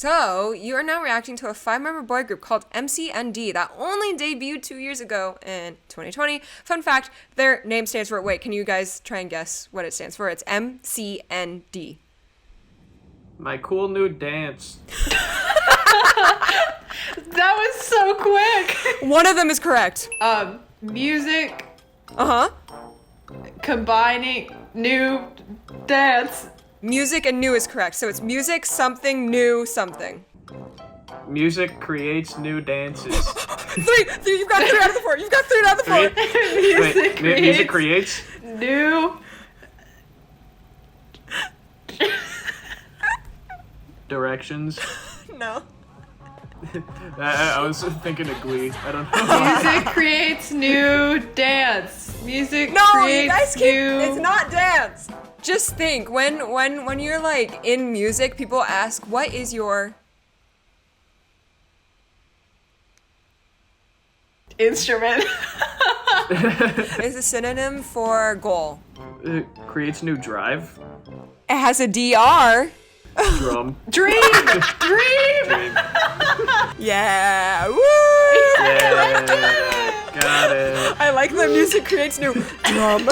So, you are now reacting to a 5-member boy group called MCND that only debuted 2 years ago in 2020. Fun fact, their name stands for, wait, can you guys try and guess what it stands for? It's MCND. My cool new dance. That was so quick. One of them is correct. Music Uh-huh. combining new dance. Music and new is correct. So it's music, something, new, something. Music creates new dances. Three, you've got 3 out of the 4. You've got 3 out of the 4. Music creates new directions. No. I was thinking of Glee. I don't know. music creates new dance. Music No, you creates guys can't. new. It's not dance. Just think, when you're like in music, people ask, what is your instrument. is a synonym for goal? It creates new drive. It has a DR. Drum. Dream. Dream. Yeah. Woo! Yeah. Got it. I like that music creates new drum.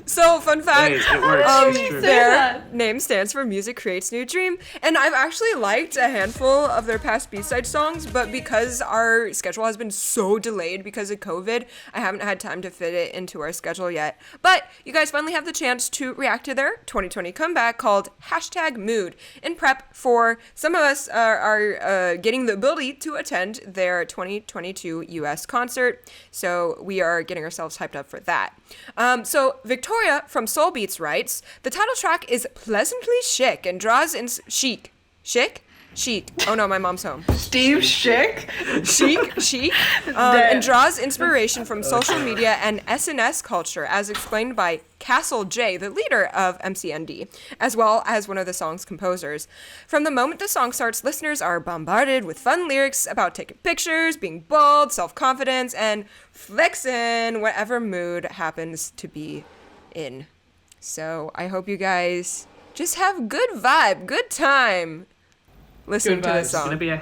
So, fun fact, Hey, it works. It's true. their name stands for Music Creates New Dream, and I've actually liked a handful of their past B-side songs, but because our schedule has been so delayed because of COVID, I haven't had time to fit it into our schedule yet. But you guys finally have the chance to react to their 2020 comeback called #Mood in prep for some of us are getting the ability to attend their 2022 US concert, so we are getting ourselves hyped up for that. So Victoria from Soul Beats writes, the title track is pleasantly chic and draws in chic. Chic? Chic. Oh no, my mom's home. Steve Schick. Chic, and draws inspiration from social media and SNS culture, as explained by Castle J, the leader of MCND, as well as one of the song's composers. From the moment the song starts, listeners are bombarded with fun lyrics about taking pictures, being bold, self-confidence, and flexing whatever mood happens to be in. So I hope you guys just have good vibe, good time listening to this It's song. gonna be a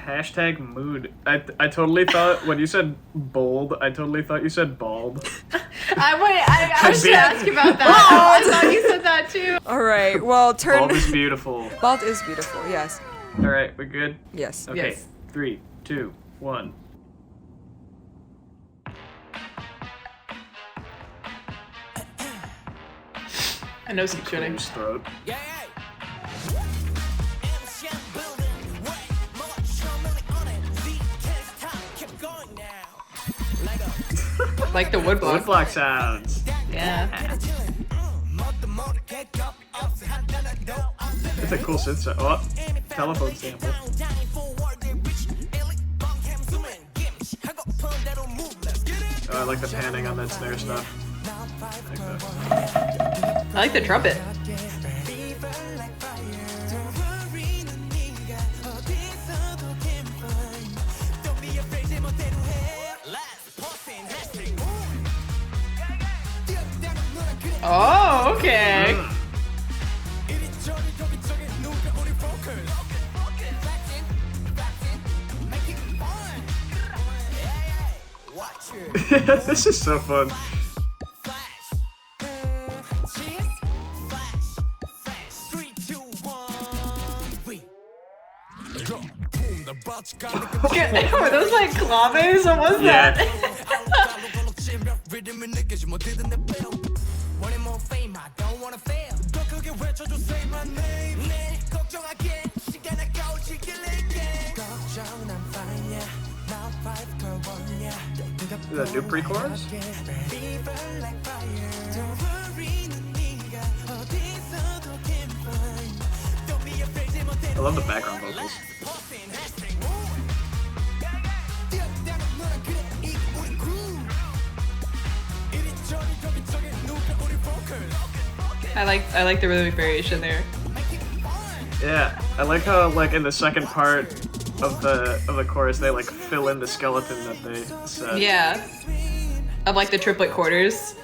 #mood. I totally thought when you said bold, I totally thought you said bald. I was gonna ask you about that. I thought you said that too. All right, well, Bald is beautiful. Bald is beautiful, yes. All right, we're good. Yes. Okay, Yes. 3, 2, 1. I know some shooting. Close throat. Like the woodblock. Woodblock sounds. Yeah. It's a cool synth sound. Oh, telephone sample. Oh, I like the panning on that snare stuff. I like that. I like the trumpet. Oh, okay. This is so fun. Were those like claves? What was Yeah. that? Is that new pre-chorus? I love the background vocals. I like the rhythmic variation there. Yeah, I like how like in the second part of the chorus they like fill in the skeleton that they said. Yeah. Of like the triplet quarters.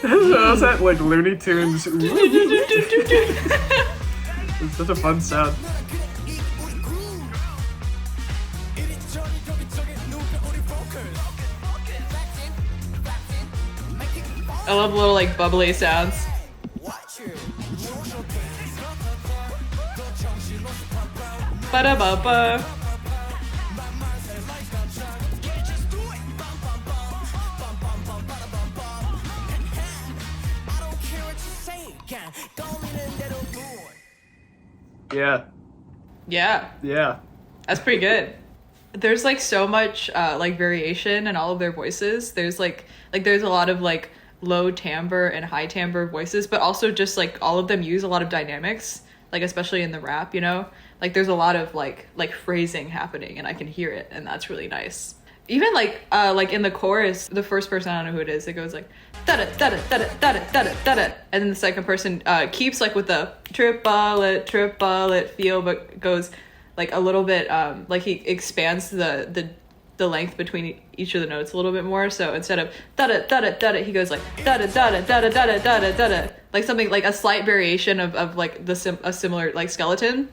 Was that like Looney Tunes? It's such a fun sound. I love little like bubbly sounds. Ba-da-ba-ba. Yeah. Yeah, Yeah. that's pretty good. There's like so much like variation in all of their voices. There's like there's a lot of like low timbre and high timbre voices, but also just like all of them use a lot of dynamics, like especially in the rap, you know? Like there's a lot of like phrasing happening and I can hear it, and that's really nice. Even like in the chorus, the first person, I don't know who it is, it goes like da da da da da da da da da, and then the second person keeps like with the triplet feel, but goes like a little bit like he expands the length between each of the notes a little bit more. So instead of da da da da da, he goes like da da da da da da da da da, like something like a slight variation of like a similar like skeleton.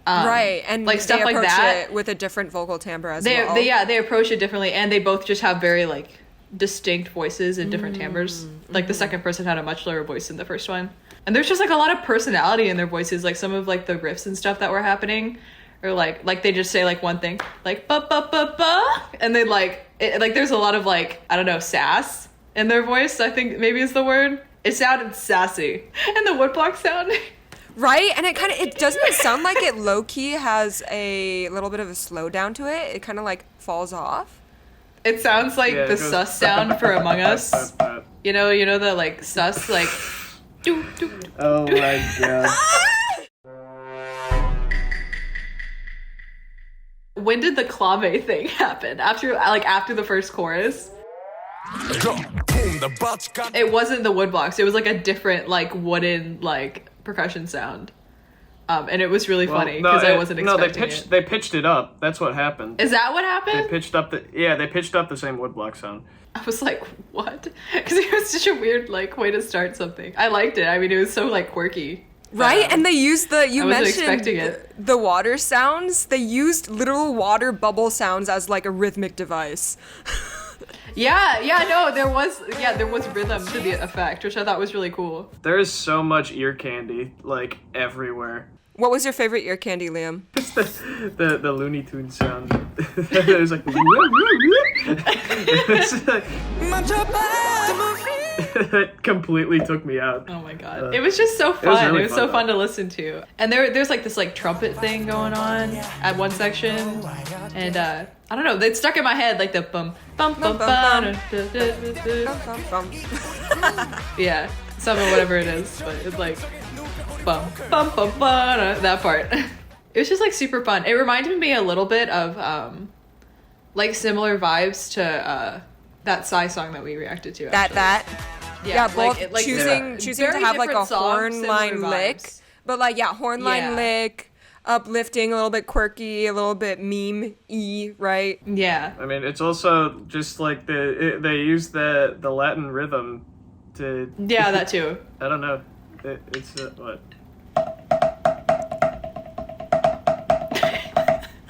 Right, and like stuff they like approach that it with a different vocal timbre as well. They approach it differently, and they both just have very like distinct voices and different timbres. Like the second person had a much lower voice than the first one, and there's just like a lot of personality in their voices. Like some of like the riffs and stuff that were happening, or like they just say like one thing like ba ba ba ba, and they like there's a lot of like, I don't know, sass in their voice. I think maybe is the word. It sounded sassy, and the woodblock sound. Right, and it doesn't sound like it low-key has a little bit of a slowdown to it. It kind of like falls off. It sounds like the sus sound for Among Us. You know the like sus like doo, doo, doo, oh my god. When did the clave thing happen? After the first chorus? It wasn't the woodblocks. It was like a different like wooden like percussion sound, and it was really funny because I wasn't expecting it. They pitched it up. That's what happened. Is that what happened? They pitched up the same woodblock sound. I was like, what? Because it was such a weird like way to start something. I liked it. I mean, it was so like quirky. Right, and they used I wasn't expecting it. the water sounds. They used literal water bubble sounds as like a rhythmic device. There was rhythm to the effect, which I thought was really cool. There is so much ear candy, like, everywhere. What was your favorite ear candy, Liam? It's the Looney Tunes sound. There's like... It's like it completely took me out. Oh my god. It was just so fun. Really it was so fun to listen to. And there's like this like trumpet thing going on at one section. And I don't know, it stuck in my head like the bum bum bum bum. Yeah, some of whatever it is, but it's like bum bum bum bum, that part. It was just like super fun. It reminded me a little bit of like similar vibes to that Psy song that we reacted to. Yeah, both like, choosing to have like a horn line lick, but like horn line lick, uplifting, a little bit quirky, a little bit meme-y, right? Yeah. I mean, it's also just like they use the Latin rhythm to... Yeah, that too. I don't know. It's what?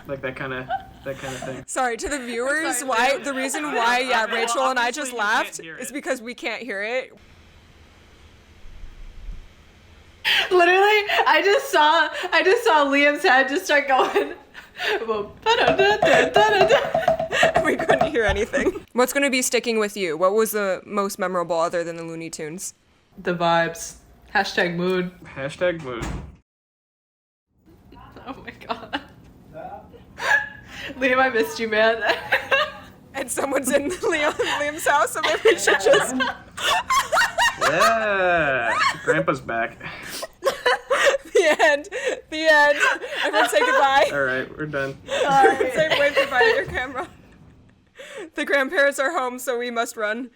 Like that kind of thing. Sorry to the viewers. The reason why Rachel and I just laughed is because we can't hear it. Literally, I just saw Liam's head just start going. We couldn't hear anything. What's going to be sticking with you? What was the most memorable other than the Looney Tunes? The vibes. #mood. #mood. Oh my god. Liam, I missed you, man. And someone's in Liam's house, so maybe we should just... Yeah, Grandpa's back. The end. Everyone say goodbye. All right, we're done. Say wave goodbye to your camera. The grandparents are home, so we must run.